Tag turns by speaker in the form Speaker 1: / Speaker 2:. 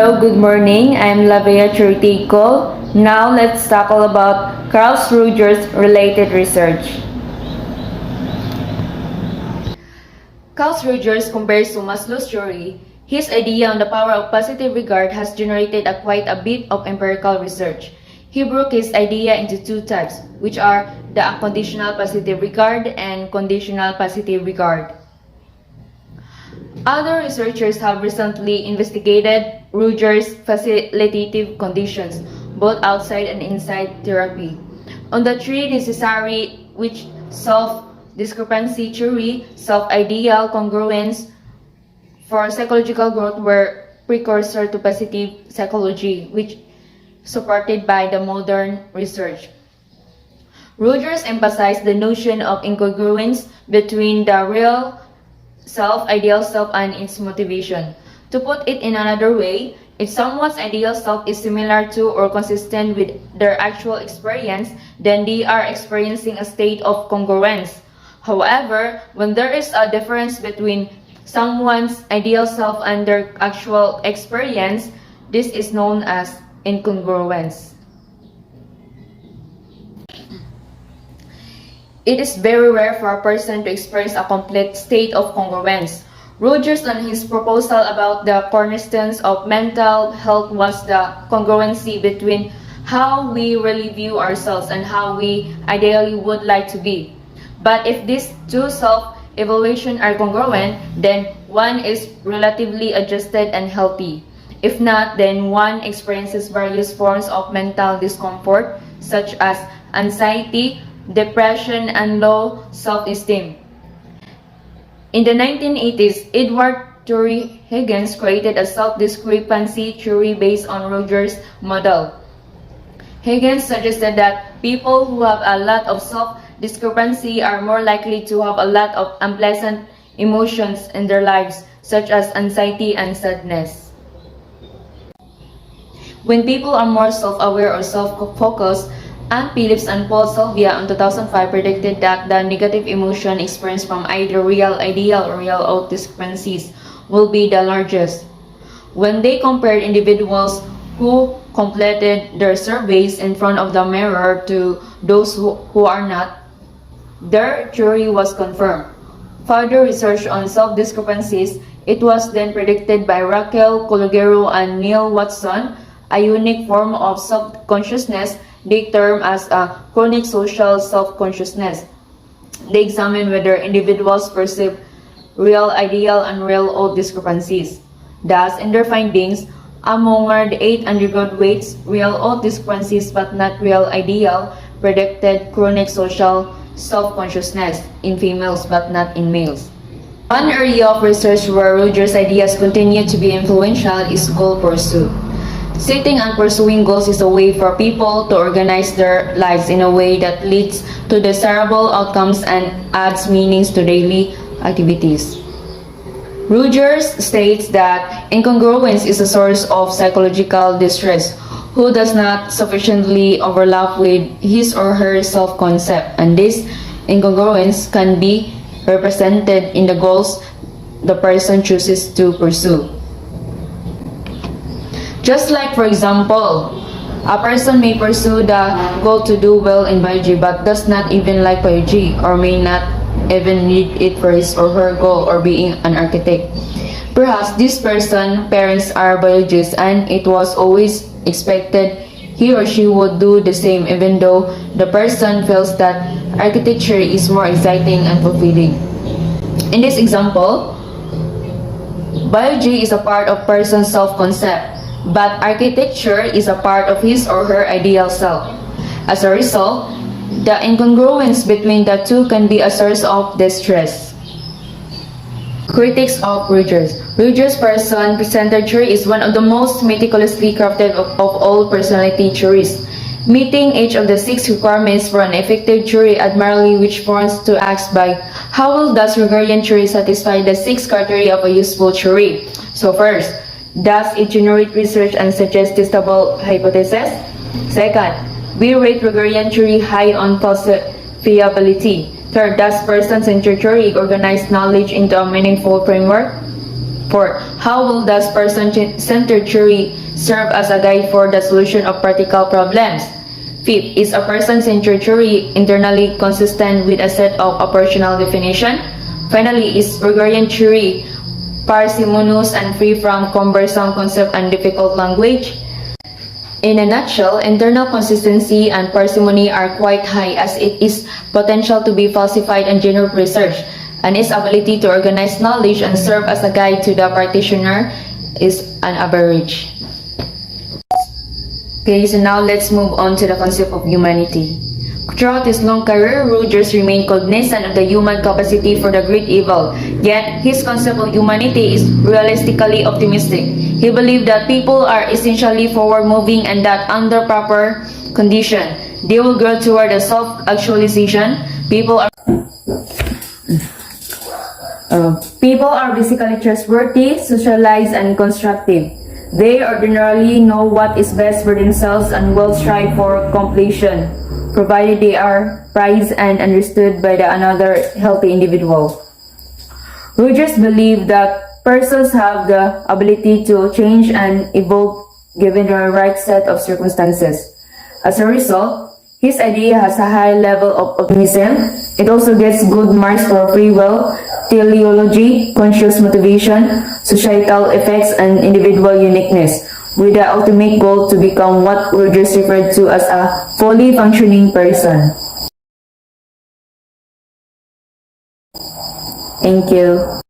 Speaker 1: Hello, good morning. I'm Lavea Churtico. Now let's tackle about Carl Rogers related research. Carl Rogers compares to Maslow's theory. His idea on the power of positive regard has generated quite a bit of empirical research. He broke his idea into two types, which are the unconditional positive regard and conditional positive regard. Other researchers have recently investigated Rogers' facilitative conditions, both outside and inside therapy. On the three necessary, which self-discrepancy theory, self-ideal congruence for psychological growth were precursor to positive psychology, which supported by the modern research. Rogers emphasized the notion of incongruence between the real self, ideal self, and its motivation. To put it in another way, if someone's ideal self is similar to or consistent with their actual experience, then they are experiencing a state of congruence. However, when there is a difference between someone's ideal self and their actual experience, this is known as incongruence. It is very rare for a person to experience a complete state of congruence. Rogers, on his proposal about the cornerstones of mental health, was the congruency between how we really view ourselves and how we ideally would like to be. But if these two self-evaluations are congruent, then one is relatively adjusted and healthy. If not, then one experiences various forms of mental discomfort, such as anxiety, depression, and low self-esteem. In the 1980s, Edward Torrey Higgins created a self-discrepancy theory based on Rogers' model. Higgins suggested that people who have a lot of self-discrepancy are more likely to have a lot of unpleasant emotions in their lives, such as anxiety and sadness. When people are more self-aware or self-focused, Ann Phillips and Paul Sylvia in 2005 predicted that the negative emotion experienced from either real ideal or real out discrepancies will be the largest. When they compared individuals who completed their surveys in front of the mirror to those who are not, their theory was confirmed. Further research on self-discrepancies, it was then predicted by Raquel Cologero and Neil Watson, a unique form of self-consciousness they term as a chronic social self-consciousness. They examine whether individuals perceive real ideal and real out discrepancies. Thus, in their findings, among the 8 undergraduates, real out discrepancies but not real ideal predicted chronic social self-consciousness in females but not in males. One area of research where Rogers' ideas continue to be influential is goal pursuit. Setting and pursuing goals is a way for people to organize their lives in a way that leads to desirable outcomes and adds meanings to daily activities. Rogers states that incongruence is a source of psychological distress who does not sufficiently overlap with his or her self-concept, and this incongruence can be represented in the goals the person chooses to pursue. Just like, for example, a person may pursue the goal to do well in biology but does not even like biology or may not even need it for his or her goal or being an architect. Perhaps this person's parents are biologists and it was always expected he or she would do the same even though the person feels that architecture is more exciting and fulfilling. In this example, biology is a part of person's self-concept, but architecture is a part of his or her ideal self. As a result, the incongruence between the two can be a source of distress. Critics of Rogers. Rogers' person-centered theory is one of the most meticulously crafted of all personality theories, meeting each of the 6 requirements for an effective theory admirably, which points to ask by how will does Rogerian theory satisfy the 6 criteria of a useful theory? So first, does it generate research and suggest testable hypotheses? Second, we rate Rogerian theory high on falsifiability. Third, does person-centered theory organize knowledge into a meaningful framework? Fourth, how will this person-centered theory serve as a guide for the solution of practical problems? Fifth, is a person-centered theory internally consistent with a set of operational definition? Finally, is Rogerian theory parsimonious and free from cumbersome concept and difficult language? In a nutshell, internal consistency and parsimony are quite high as it is potential to be falsified and generic research, and its ability to organize knowledge and serve as a guide to the practitioner is an average. Okay, so now let's move on to the concept of humanity. Throughout his long career, Rogers remained cognizant of the human capacity for the great evil, yet his concept of humanity is realistically optimistic. He believed that people are essentially forward-moving and that under proper condition, they will grow toward a self-actualization. People are basically trustworthy, socialized, and constructive. They ordinarily know what is best for themselves and will strive for completion, provided they are prized and understood by another healthy individual. Rogers believed that persons have the ability to change and evolve given the right set of circumstances. As a result, his idea has a high level of optimism. It also gets good marks for free will, teleology, conscious motivation, societal effects, and individual uniqueness, with the ultimate goal to become what Rogers referred to as a fully functioning person. Thank you.